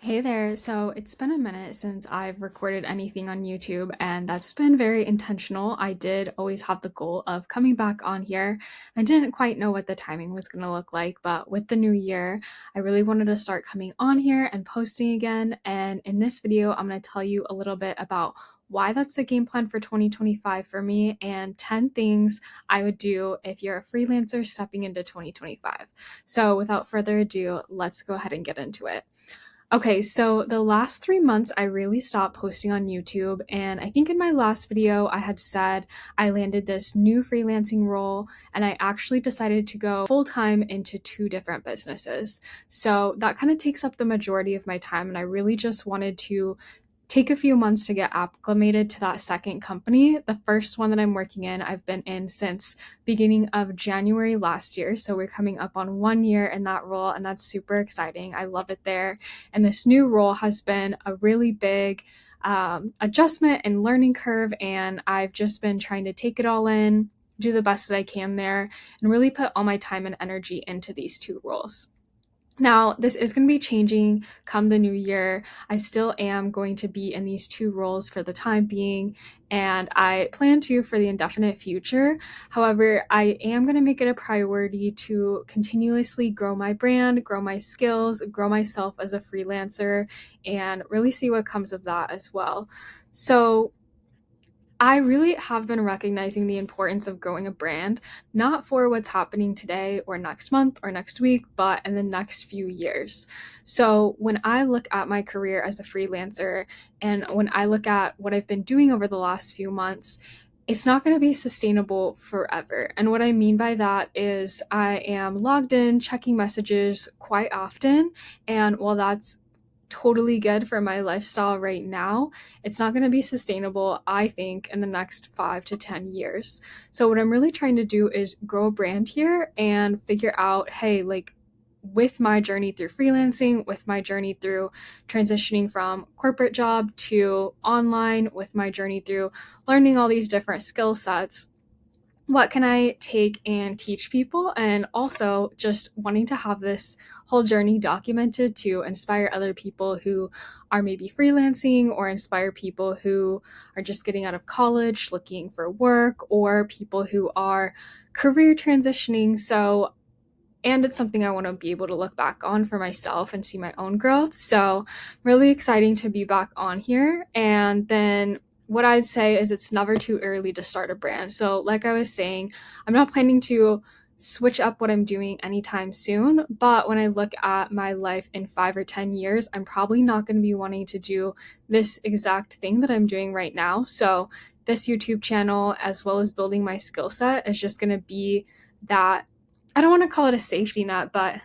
Hey there. So it's been a minute since I've recorded anything on YouTube, and that's been very intentional. I did always have the goal of coming back on here. I didn't quite know what the timing was going to look like, but with the new year, I really wanted to start coming on here and posting again. And in this video, I'm going to tell you a little bit about why that's the game plan for 2025 for me and 10 things I would do if you're a freelancer stepping into 2025. So without further ado, let's go ahead and get into it. Okay, so the last 3 months, I really stopped posting on YouTube. And I think in my last video, I had said I landed this new freelancing role and I actually decided to go full time into two different businesses. So that kind of takes up the majority of my time. And I really just wanted to take a few months to get acclimated to that second company. The first one that I'm working in, I've been in since beginning of January last year. So we're coming up on 1 year in that role, and that's super exciting. I love it there. And this new role has been a really big adjustment and learning curve, and I've just been trying to take it all in, do the best that I can there, and really put all my time and energy into these two roles. Now, this is going to be changing come the new year. I still am going to be in these two roles for the time being, and I plan to for the indefinite future. However, I am going to make it a priority to continuously grow my brand, grow my skills, grow myself as a freelancer, and really see what comes of that as well. So, I really have been recognizing the importance of growing a brand, not for what's happening today or next month or next week, but in the next few years. So, when I look at my career as a freelancer and when I look at what I've been doing over the last few months, it's not going to be sustainable forever. And what I mean by that is I am logged in, checking messages quite often. And while that's totally good for my lifestyle right now, it's not going to be sustainable, I think, in the next 5 to 10 years. So, what I'm really trying to do is grow a brand here and figure out, hey, like, with my journey through freelancing, with my journey through transitioning from corporate job to online, with my journey through learning all these different skill sets, what can I take and teach people? And also just wanting to have this whole journey documented to inspire other people who are maybe freelancing or inspire people who are just getting out of college looking for work or people who are career transitioning. So, and it's something I want to be able to look back on for myself and see my own growth. So, really exciting to be back on here. And then what I'd say is it's never too early to start a brand. So, like I was saying, I'm not planning to switch up what I'm doing anytime soon. But when I look at my life in 5 or 10 years, I'm probably not going to be wanting to do this exact thing that I'm doing right now. So, this YouTube channel, as well as building my skill set, is just going to be that. I don't want to call it a safety net, but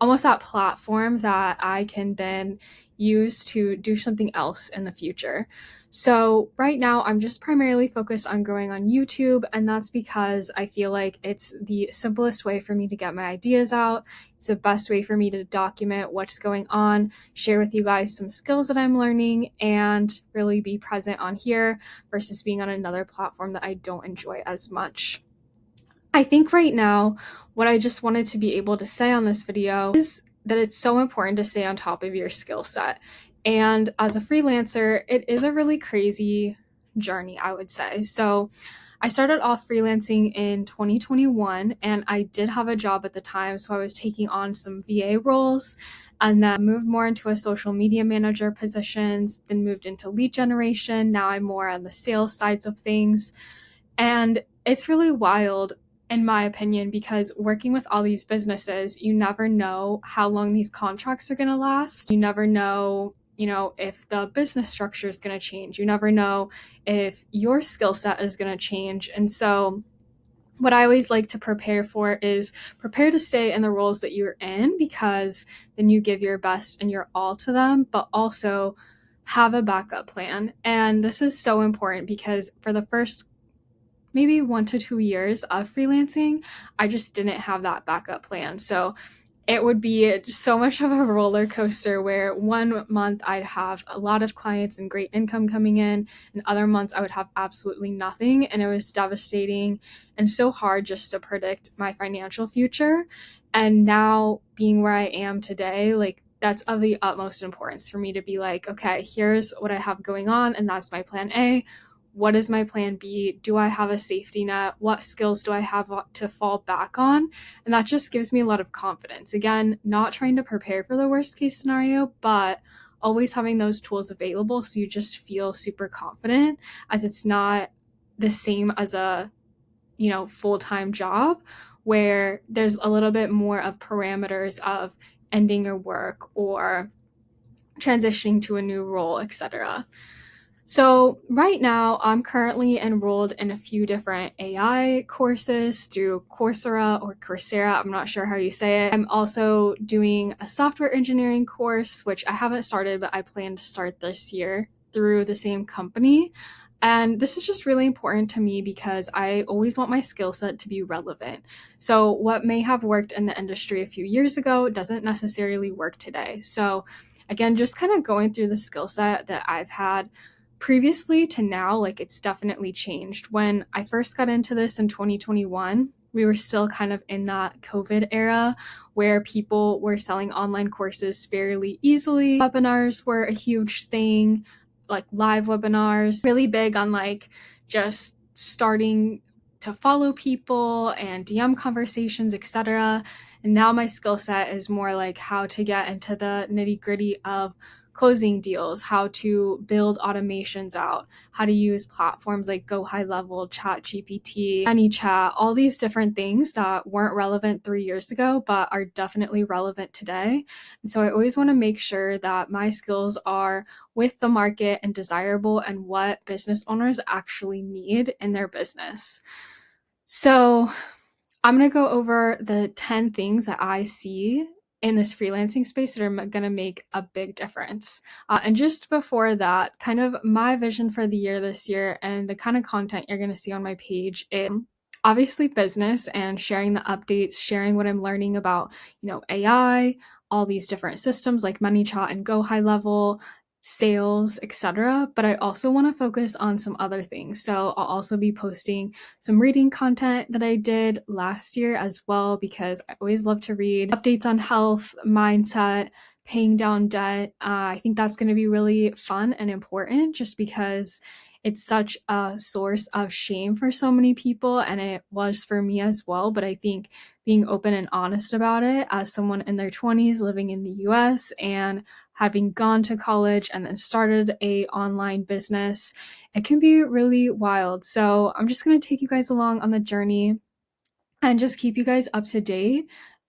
almost that platform that I can then use to do something else in the future. So, right now, I'm just primarily focused on growing on YouTube, and that's because I feel like it's the simplest way for me to get my ideas out. It's the best way for me to document what's going on, share with you guys some skills that I'm learning, and really be present on here versus being on another platform that I don't enjoy as much. I think right now, what I just wanted to be able to say on this video is that it's so important to stay on top of your skill set. And as a freelancer, it is a really crazy journey, I would say. So, I started off freelancing in 2021 and I did have a job at the time. So, I was taking on some VA roles and then moved more into a social media manager positions, then moved into lead generation. Now I'm more on the sales sides of things. And it's really wild, in my opinion, because working with all these businesses, you never know how long these contracts are going to last. You never know, if the business structure is going to change. You never know if your skill set is going to change. And so, what I always like to prepare for is prepare to stay in the roles that you're in because then you give your best and your all to them, but also have a backup plan. And this is so important because for the first maybe 1 to 2 years of freelancing, I just didn't have that backup plan. So it would be so much of a roller coaster where 1 month I'd have a lot of clients and great income coming in, and other months I would have absolutely nothing. And it was devastating and so hard just to predict my financial future. And now being where I am today, like that's of the utmost importance for me to be like, okay, here's what I have going on, and that's my plan A. What is my plan B? Do I have a safety net? What skills do I have to fall back on? And that just gives me a lot of confidence. Again, not trying to prepare for the worst case scenario, but always having those tools available so you just feel super confident, as it's not the same as a, full-time job where there's a little bit more of parameters of ending your work or transitioning to a new role, etc. So right now, I'm currently enrolled in a few different AI courses through Coursera. I'm not sure how you say it. I'm also doing a software engineering course, which I haven't started, but I plan to start this year through the same company. And this is just really important to me because I always want my skill set to be relevant. So what may have worked in the industry a few years ago doesn't necessarily work today. So again, just kind of going through the skill set that I've had previously to now, like it's definitely changed. When I first got into this in 2021, we were still kind of in that COVID era where people were selling online courses fairly easily. Webinars were a huge thing, like live webinars, really big on like just starting to follow people and DM conversations, etc. And now my skill set is more like how to get into the nitty-gritty of closing deals, how to build automations out, how to use platforms like Go High Level, Chat GPT, AnyChat, all these different things that weren't relevant 3 years ago, but are definitely relevant today. And so I always want to make sure that my skills are with the market and desirable and what business owners actually need in their business. So I'm going to go over the 10 things that I see in this freelancing space that are going to make a big difference. And just before that, kind of my vision for the year this year and the kind of content you're going to see on my page is obviously business and sharing the updates, sharing what I'm learning about, AI, all these different systems like ManyChat and Go High Level, sales, etc. But I also want to focus on some other things. So I'll also be posting some reading content that I did last year as well, because I always love to read updates on health, mindset, paying down debt. I think that's going to be really fun and important just because it's such a source of shame for so many people, and it was for me as well. But I think being open and honest about it as someone in their 20s living in the US and having gone to college and then started a online business, it can be really wild. So I'm just going to take you guys along on the journey and just keep you guys up to date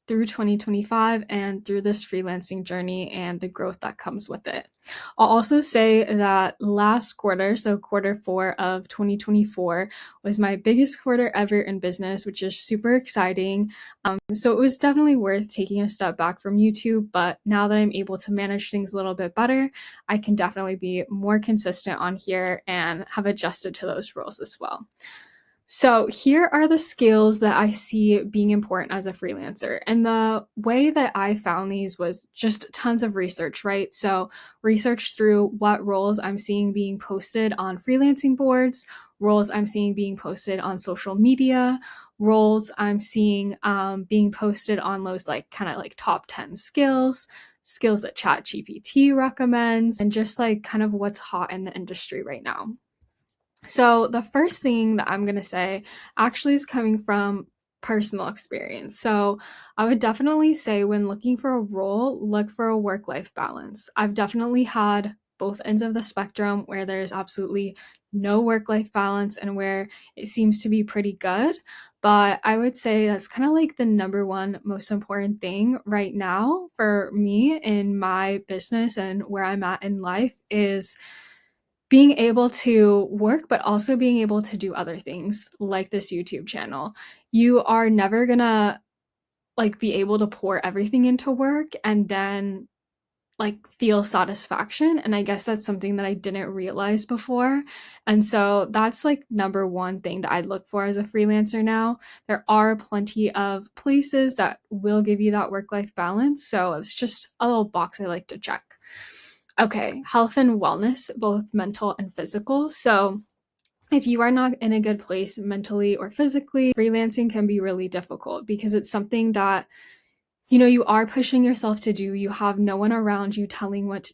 through 2025 and through this freelancing journey and the growth that comes with it. I'll also say that last quarter, so quarter 4 of 2024, was my biggest quarter ever in business, which is super exciting. So it was definitely worth taking a step back from YouTube, but now that I'm able to manage things a little bit better, I can definitely be more consistent on here and have adjusted to those rules as well. So here are the skills that I see being important as a freelancer. And the way that I found these was just tons of research, right? So research through what roles I'm seeing being posted on freelancing boards, roles I'm seeing being posted on social media, roles I'm seeing being posted on those like kind of like top 10 skills, skills that ChatGPT recommends, and just like kind of what's hot in the industry right now. So the first thing that I'm going to say actually is coming from personal experience. So I would definitely say when looking for a role, look for a work-life balance. I've definitely had both ends of the spectrum where there's absolutely no work-life balance and where it seems to be pretty good. But I would say that's kind of like the number one most important thing right now for me in my business and where I'm at in life is being able to work, but also being able to do other things like this YouTube channel. You are never gonna like be able to pour everything into work and then like feel satisfaction. And I guess that's something that I didn't realize before. And so that's like number one thing that I look for as a freelancer now. There are plenty of places that will give you that work-life balance. So it's just a little box I like to check. Okay, health and wellness, both mental and physical. So if you are not in a good place mentally or physically, freelancing can be really difficult because it's something that you are pushing yourself to do. You have no one around you telling what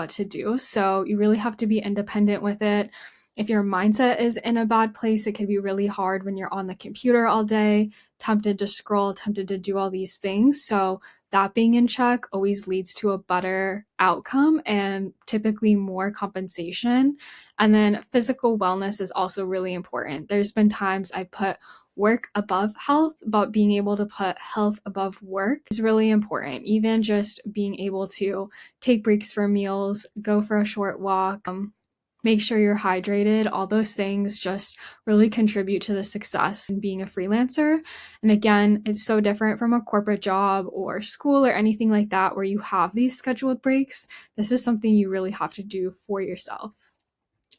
to do. So you really have to be independent with it. If your mindset is in a bad place, it can be really hard when you're on the computer all day, tempted to scroll, tempted to do all these things. So that being in check always leads to a better outcome and typically more compensation. And then physical wellness is also really important. There's been times I put work above health, but being able to put health above work is really important. Even just being able to take breaks for meals, go for a short walk, make sure you're hydrated, all those things just really contribute to the success in being a freelancer. And again, it's so different from a corporate job or school or anything like that where you have these scheduled breaks. This is something you really have to do for yourself.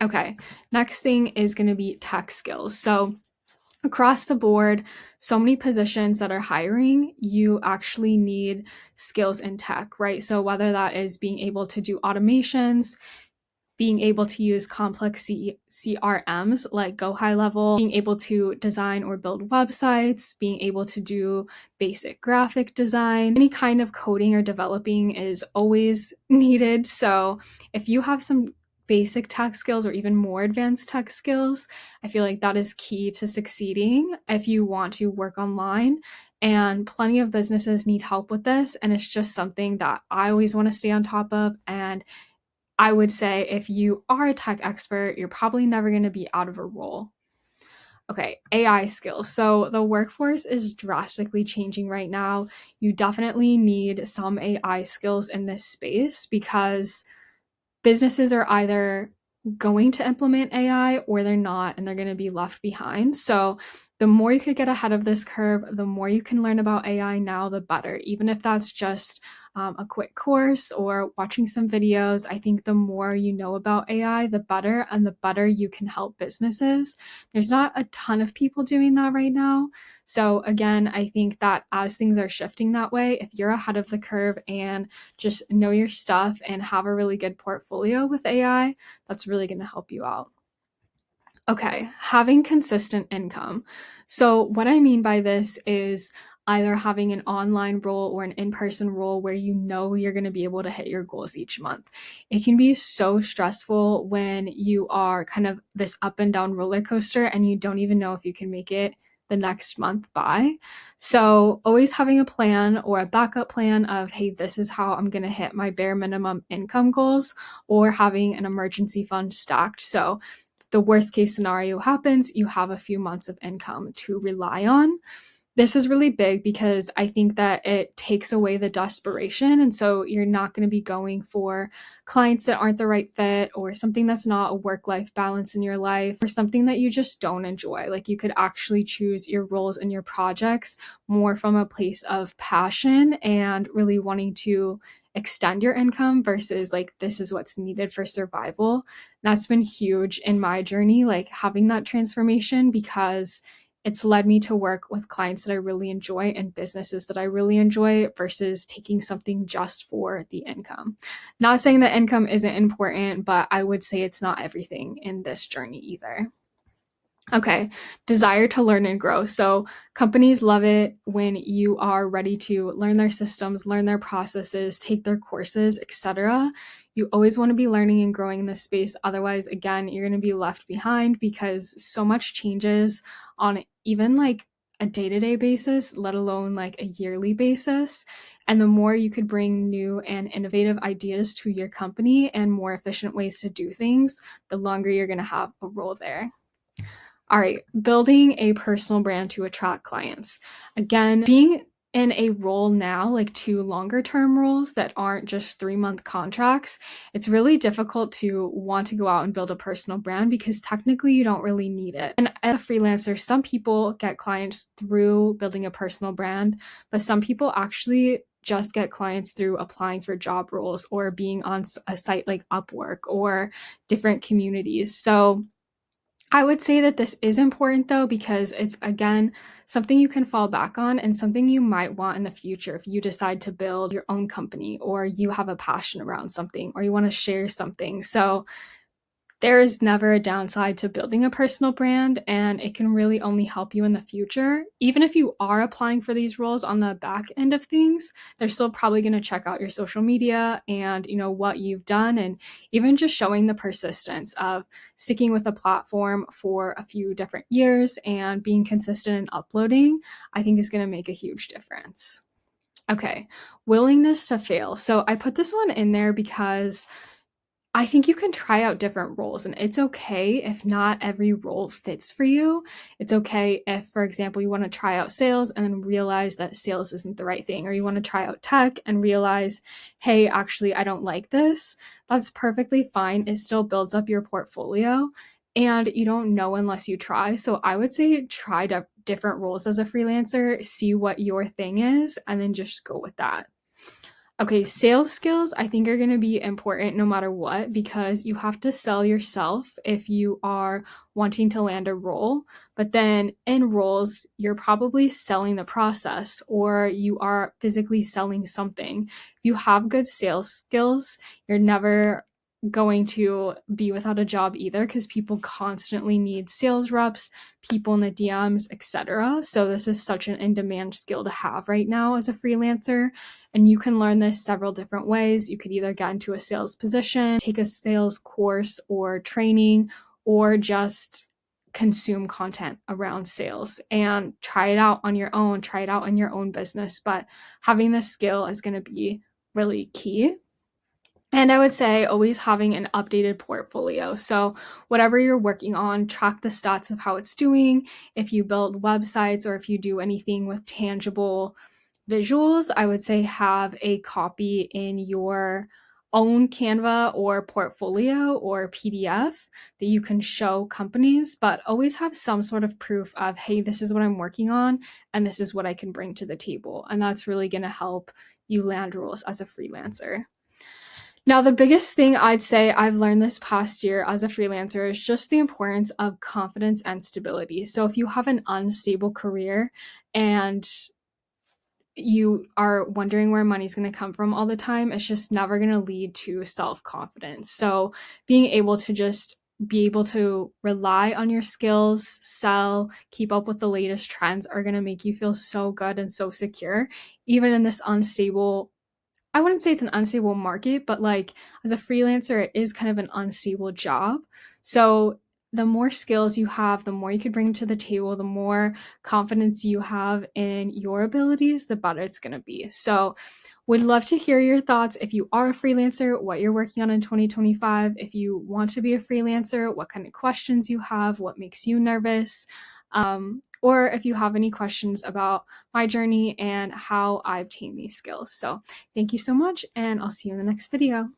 Okay, next thing is going to be tech skills. So across the board, so many positions that are hiring, you actually need skills in tech, right? So whether that is being able to do automations, being able to use complex CRMs like Go High Level, being able to design or build websites, being able to do basic graphic design, any kind of coding or developing is always needed. So if you have some basic tech skills or even more advanced tech skills, I feel like that is key to succeeding if you want to work online. And plenty of businesses need help with this. And it's just something that I always want to stay on top of. And I would say if you are a tech expert, you're probably never going to be out of a role. Okay, AI skills. So the workforce is drastically changing right now. You definitely need some AI skills in this space because businesses are either going to implement AI or they're not, and they're going to be left behind. So the more you could get ahead of this curve, the more you can learn about AI now, the better. Even if that's just a quick course or watching some videos, I think the more you know about AI, the better, and the better you can help businesses. There's not a ton of people doing that right now. So again, I think that as things are shifting that way, if you're ahead of the curve and just know your stuff and have a really good portfolio with AI, that's really going to help you out. Okay, having consistent income. So, what I mean by this is either having an online role or an in person role where you know you're going to be able to hit your goals each month. It can be so stressful when you are kind of this up and down roller coaster and you don't even know if you can make it the next month by. So, always having a plan or a backup plan of, hey, this is how I'm going to hit my bare minimum income goals, or having an emergency fund stacked. So, the worst case scenario happens, you have a few months of income to rely on. This is really big because I think that it takes away the desperation. And so you're not going to be going for clients that aren't the right fit, or something that's not a work life balance in your life, or something that you just don't enjoy. Like you could actually choose your roles and your projects more from a place of passion and really wanting to extend your income versus like this is what's needed for survival. That's been huge in my journey, like having that transformation, because it's led me to work with clients that I really enjoy and businesses that I really enjoy versus taking something just for the income. Not saying that income isn't important, but I would say it's not everything in this journey either. Okay, desire to learn and grow. So companies love it when you are ready to learn their systems, learn their processes, take their courses, etc. You always want to be learning and growing in this space. Otherwise, again, you're going to be left behind because so much changes on even like a day-to-day basis, let alone like a yearly basis. And the more you could bring new and innovative ideas to your company and more efficient ways to do things, the longer you're going to have a role there. All right, building a personal brand to attract clients. Again, being in a role now, like two longer term roles that aren't just 3-month contracts, it's really difficult to want to go out and build a personal brand because technically you don't really need it. And as a freelancer, some people get clients through building a personal brand, but some people actually just get clients through applying for job roles or being on a site like Upwork or different communities. So I would say that this is important though, because it's again something you can fall back on and something you might want in the future if you decide to build your own company or you have a passion around something or you want to share something. So There is never a downside to building a personal brand, and it can really only help you in the future. Even if you are applying for these roles on the back end of things, they're still probably going to check out your social media and, what you've done, and even just showing the persistence of sticking with a platform for a few different years and being consistent in uploading, I think is going to make a huge difference. Okay, willingness to fail. So I put this one in there because I think you can try out different roles, and it's okay if not every role fits for you. It's okay if, for example, you want to try out sales and then realize that sales isn't the right thing, or you want to try out tech and realize, hey, actually, I don't like this. That's perfectly fine. It still builds up your portfolio, and you don't know unless you try. So I would say try different roles as a freelancer, see what your thing is, and then just go with that. Okay, sales skills I think are going to be important no matter what, because you have to sell yourself if you are wanting to land a role. But then in roles, you're probably selling the process or you are physically selling something. If you have good sales skills, you're never going to be without a job either, because people constantly need sales reps, people in the DMs, etc. So this is such an in-demand skill to have right now as a freelancer. And you can learn this several different ways. You could either get into a sales position, take a sales course or training, or just consume content around sales and try it out on your own, try it out in your own business. But having this skill is going to be really key. And I would say always having an updated portfolio. So, whatever you're working on, track the stats of how it's doing. If you build websites or if you do anything with tangible visuals, I would say have a copy in your own Canva or portfolio or PDF that you can show companies, but always have some sort of proof of, hey, this is what I'm working on and this is what I can bring to the table. And that's really going to help you land roles as a freelancer. Now, the biggest thing I'd say I've learned this past year as a freelancer is just the importance of confidence and stability. So, if you have an unstable career and you are wondering where money's going to come from all the time, it's just never going to lead to self confidence. So, being able to just be able to rely on your skills, sell, keep up with the latest trends are going to make you feel so good and so secure, even in this unstable. I wouldn't say it's an unstable market, but like as a freelancer, it is kind of an unstable job. So the more skills you have, the more you could bring to the table, the more confidence you have in your abilities, the better it's going to be. So would love to hear your thoughts if you are a freelancer, what you're working on in 2025. If you want to be a freelancer, what kind of questions you have, what makes you nervous, or if you have any questions about my journey and how I obtain these skills. So thank you so much, and I'll see you in the next video.